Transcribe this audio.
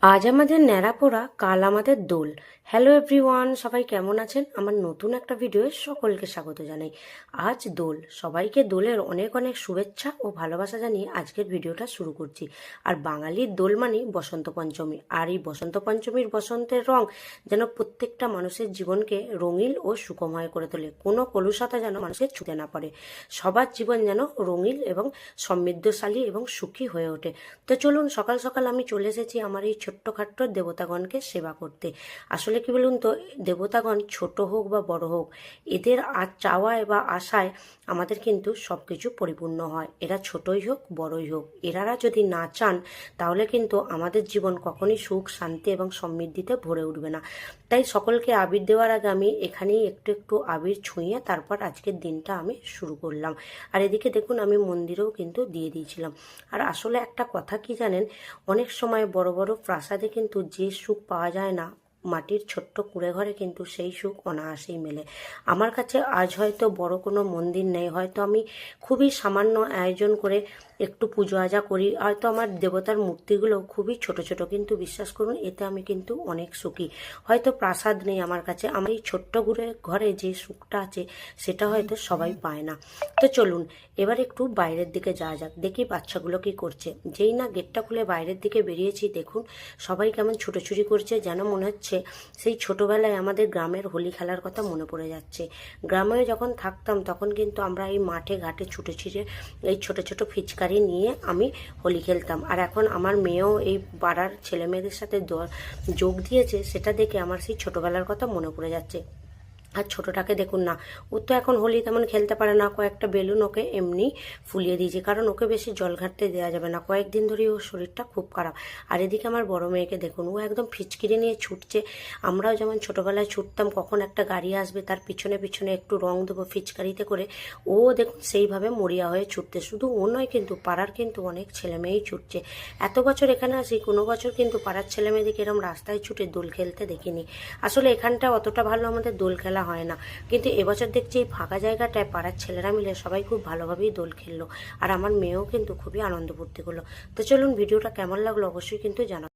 আজ আমাদের ন্যাড়াপোড়া, কাল আমাদের দোল। হ্যালো এভরিওয়ান, সবাই কেমন আছেন? আমার নতুন একটা ভিডিওয়ে সকলকে স্বাগত জানাই। আজ দোল, সবাইকে দোলের অনেক অনেক শুভেচ্ছা ও ভালোবাসা জানিয়ে আজকের ভিডিওটা শুরু করছি। আর বাঙালির দোল মানে বসন্ত পঞ্চমী, আর এই বসন্ত পঞ্চমীর বসন্তের রং যেন প্রত্যেকটা মানুষের জীবনকে রঙিন ও সুখময় করে তোলে। কোনো কলুষতা যেন মানুষের ছুঁতে না পড়ে, সবার জীবন যেন রঙিন এবং সমৃদ্ধশালী এবং সুখী হয়ে ওঠে। তো চলুন, সকাল সকাল আমি চলে এসেছি আমার এই ছোট্টখাট্ট দেবতাগণকে সেবা করতে। আসলে কি বলুন তো, দেবতাগণ ছোট হোক বা বড় হোক, এদের চাওয়ায় বা আশায় আমাদের কিন্তু সব কিছু পরিপূর্ণ হয়। এরা ছোটই হোক বড়ই হোক, এরারা যদি না চান তাহলে কিন্তু আমাদের জীবন কখনই সুখ, শান্তি এবং সমৃদ্ধিতে ভরে উঠবে না। তাই সকলকে আবির দেওয়ার আগে আমি এখানেই একটু একটু আবির ছুঁয়ে তারপর আজকের দিনটা আমি শুরু করলাম। আর এদিকে দেখুন, আমি মন্দিরেও কিন্তু দিয়ে দিয়েছিলাম। আর আসলে একটা কথা কি জানেন, অনেক সময় বড় বড় প্রাসাদে কিন্তু যে সুখ পাওয়া যায় না, মাটির ছোট্ট কুঁড়ে ঘরে কিন্তু সেই সুখ অনায়াসেই মেলে। আমার কাছে আজ হয়তো বড় কোনো মন্দির নেই, হয়তো আমি খুবই সামান্য আয়োজন করে একটু পুজো আজা করি, হয়তো আমার দেবতার মূর্তিগুলো খুবই ছোট ছোট, কিন্তু বিশ্বাস করুন এতে আমি কিন্তু অনেক সুখী। হয়তো প্রাসাদ নেই আমার কাছে, আমার এই ছোট্ট ঘরে যে সুখটা আছে সেটা হয়তো সবাই পায় না। তো চলুন এবার একটু বাইরের দিকে যাওয়া যাক, দেখি বাচ্চাগুলো কি করছে। যেই না গেটটা খুলে বাইরের দিকে বেরিয়েছি, দেখুন সবাই কেমন ছুটোছুটি করছে, যেন মনে হচ্ছে সেই ছোটবেলায় আমাদের গ্রামের হোলি খেলার কথা মনে পড়ে যাচ্ছে। গ্রামে যখন থাকতাম তখন কিন্তু আমরা এই মাঠে ঘাটে ছুটে এই ছোট ছোট ফিচকারি নিয়ে আমি হোলি খেলতাম। আর এখন আমার মেয়েও এই পাড়ার ছেলে মেয়েদের সাথে যোগ দিয়েছে, সেটা দেখে আমার সেই ছোটবেলার কথা মনে পড়ে যাচ্ছে। আর ছোটোটাকে দেখুন না, ও তো এখন হোলি তেমন খেলতে পারে না, কয়েকটা বেলুন ওকে এমনি ফুলিয়ে দিয়েছি, কারণ ওকে বেশি জল ঘাটতে দেওয়া যাবে না, কয়েকদিন ধরেই ওর শরীরটা খুব খারাপ। আর এদিকে আমার বড় মেয়েকে দেখুন, ও একদম ফিচকিরি নিয়ে ছুটছে। আমরাও যেমন ছোটোবেলায় ছুটতাম, কখন একটা গাড়ি আসবে তার পিছনে পিছনে একটু রং দেবো ফিচকারিতে করে, ও দেখুন সেইভাবে মরিয়া হয়ে ছুটতে। শুধু ও নয় কিন্তু পাড়ার কিন্তু অনেক ছেলে মেয়েই ছুটছে। এত বছর এখানে আসি, কোনো বছর কিন্তু পাড়ার ছেলে মেয়েদেরকে এরকম রাস্তায় ছুটে দোল খেলতে দেখিনি। আসলে এখানটা অতটা ভালো আমাদের দোল খেলা হয় না, কিন্তু এবছর দেখছি এই ফাঁকা জায়গাটায় পাড়ার ছেলেরা মিলে সবাই খুব ভালোভাবেই দোল খেললো। আর আমার মেয়েও কিন্তু খুবই আনন্দ ফুর্তি করলো। তো চলুন, ভিডিওটা কেমন লাগলো অবশ্যই কিন্তু জানাবেন।